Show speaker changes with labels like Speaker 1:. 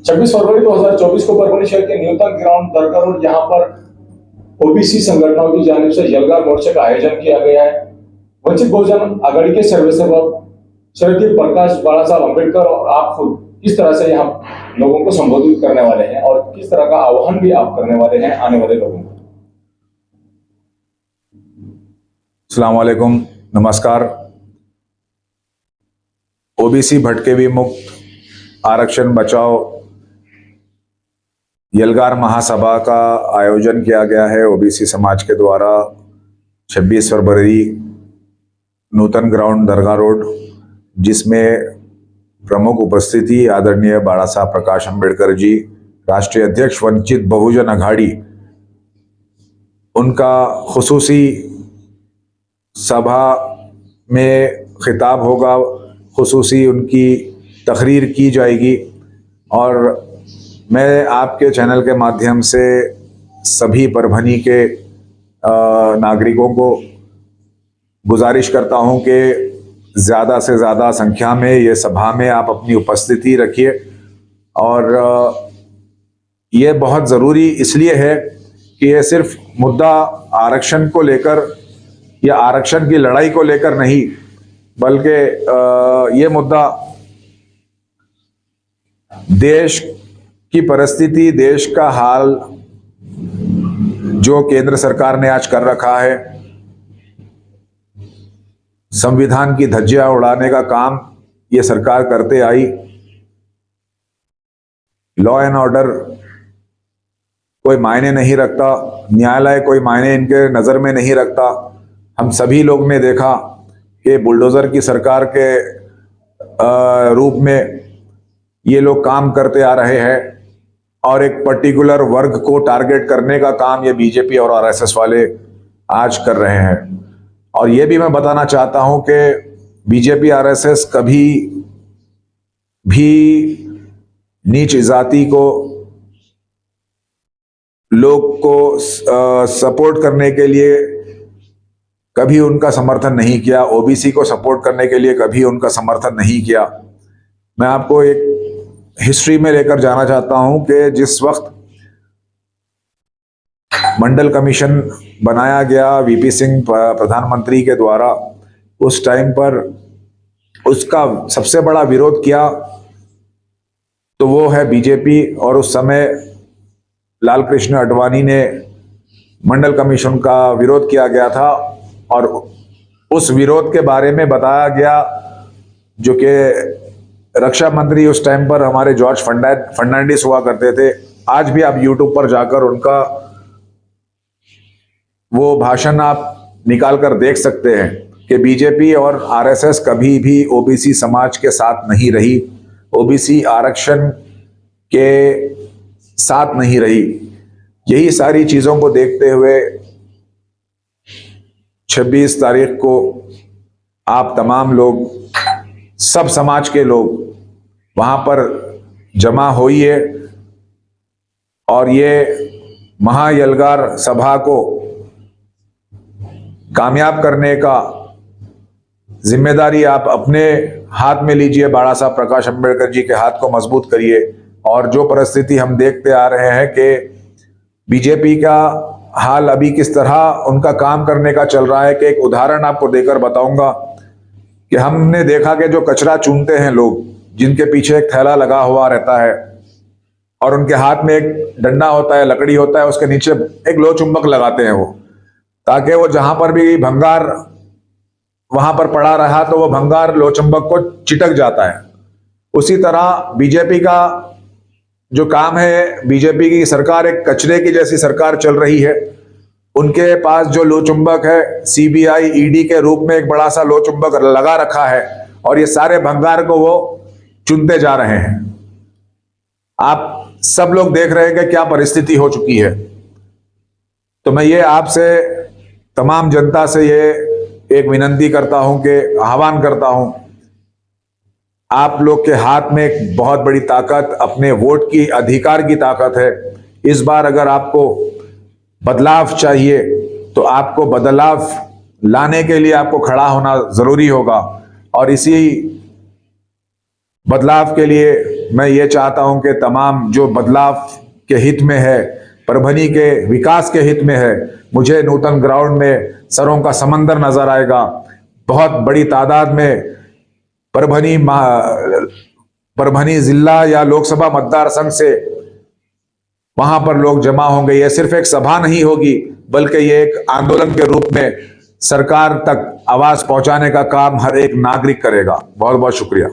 Speaker 1: 26 फरवरी 2024 को परभणी शहर के न्यूटन ग्राउंड दरगाह रोड यहाँ पर ओबीसी संगठनों की जानिब से यलगार मोर्चे का आयोजन किया गया है। वंचित बहुजन आघाड़ी के सर्वेसर्वा स्वर्गीय प्रकाश बाला साहब अम्बेडकर और आप खुद किस तरह से यहाँ लोगों को संबोधित करने वाले हैं और किस तरह का आह्वान भी आप करने वाले हैं आने वाले लोगों को?
Speaker 2: अस्सलाम वालेकुम, नमस्कार। ओबीसी भटके विमुक्त आरक्षण बचाओ यलगार महासभा का आयोजन किया गया है ओबीसी समाज के द्वारा 26 फरवरी नूतन ग्राउंड दरगाह रोड, जिसमें प्रमुख उपस्थिति आदरणीय बाला साहब प्रकाश अम्बेडकर जी, राष्ट्रीय अध्यक्ष वंचित बहुजन आघाड़ी, उनका खुसूसी सभा में खिताब होगा, खुसूसी उनकी तकरीर की जाएगी। और मैं आपके चैनल के माध्यम से सभी परभनी के नागरिकों को गुजारिश करता हूं कि ज़्यादा से ज़्यादा संख्या में ये सभा में आप अपनी उपस्थिति रखिए। और ये बहुत ज़रूरी इसलिए है कि ये सिर्फ मुद्दा आरक्षण को लेकर या आरक्षण की लड़ाई को लेकर नहीं, बल्कि ये मुद्दा देश की परिस्थिति, देश का हाल जो केंद्र सरकार ने आज कर रखा है, संविधान की धज्जियां उड़ाने का काम ये सरकार करते आई, लॉ एंड ऑर्डर कोई मायने नहीं रखता, न्यायालय कोई मायने इनके नज़र में नहीं रखता। हम सभी लोग ने देखा कि बुलडोज़र की सरकार के रूप में ये लोग काम करते आ रहे हैं और एक पर्टिकुलर वर्ग को टारगेट करने का काम ये बीजेपी और आरएसएस वाले आज कर रहे हैं। और ये भी मैं बताना चाहता हूं कि बीजेपी आरएसएस कभी भी नीच जाति को लोग को सपोर्ट करने के लिए कभी उनका समर्थन नहीं किया, ओबीसी को सपोर्ट करने के लिए कभी उनका समर्थन नहीं किया। मैं आपको एक हिस्ट्री में लेकर जाना चाहता हूं कि जिस वक्त मंडल कमीशन बनाया गया वीपी सिंह प्रधानमंत्री के द्वारा, उस टाइम पर उसका सबसे बड़ा विरोध किया तो वो है बीजेपी। और उस समय लाल कृष्ण आडवाणी ने मंडल कमीशन का विरोध किया गया था और उस विरोध के बारे में बताया गया, जो कि रक्षा मंत्री उस टाइम पर हमारे जॉर्ज फर्नांडिस हुआ करते थे। आज भी आप यूट्यूब पर जाकर उनका वो भाषण आप निकाल कर देख सकते हैं कि बीजेपी और आरएसएस कभी भी ओबीसी समाज के साथ नहीं रही, ओबीसी आरक्षण के साथ नहीं रही। यही सारी चीज़ों को देखते हुए 26 तारीख को आप तमाम लोग, सब समाज के लोग वहाँ पर जमा होइए और ये महायलगार सभा को कामयाब करने का जिम्मेदारी आप अपने हाथ में लीजिए। बाला साहब प्रकाश अम्बेडकर जी के हाथ को मजबूत करिए। और जो परिस्थिति हम देखते आ रहे हैं कि बीजेपी का हाल अभी किस तरह उनका काम करने का चल रहा है, कि एक उदाहरण आपको देकर बताऊंगा कि हमने देखा कि जो कचरा चुनते हैं लोग, जिनके पीछे एक थैला लगा हुआ रहता है और उनके हाथ में एक डंडा होता है, लकड़ी होता है, उसके नीचे एक लो चुंबक लगाते हैं वो, ताकि वो जहां पर भी भंगार वहां पर पड़ा रहा तो वो भंगार लो चुंबक को चिटक जाता है। उसी तरह बीजेपी का जो काम है, बीजेपी की सरकार एक कचरे की जैसी सरकार चल रही है। उनके पास जो लो चुंबक है, सीबीआई ईडी के रूप में एक बड़ा सा लो चुंबक लगा रखा है और ये सारे भंगार को वो चुनते जा रहे हैं। आप सब लोग देख रहे हैं कि क्या परिस्थिति हो चुकी है। तो मैं ये आपसे, तमाम जनता से ये एक विनती करता हूं कि आह्वान करता हूं, आप लोग के हाथ में एक बहुत बड़ी ताकत, अपने वोट की अधिकार की ताकत है। इस बार अगर आपको बदलाव चाहिए तो आपको बदलाव लाने के लिए आपको खड़ा होना जरूरी होगा। और इसी बदलाव के लिए मैं ये चाहता हूं कि तमाम जो बदलाव के हित में है, परभनी के विकास के हित में है, मुझे नूतन ग्राउंड में सरों का समंदर नजर आएगा। बहुत बड़ी तादाद में परभनी जिला या लोकसभा मतदार संघ से वहां पर लोग जमा होंगे। यह सिर्फ एक सभा नहीं होगी, बल्कि ये एक आंदोलन के रूप में सरकार तक आवाज पहुंचाने का काम हर एक नागरिक करेगा। बहुत बहुत शुक्रिया।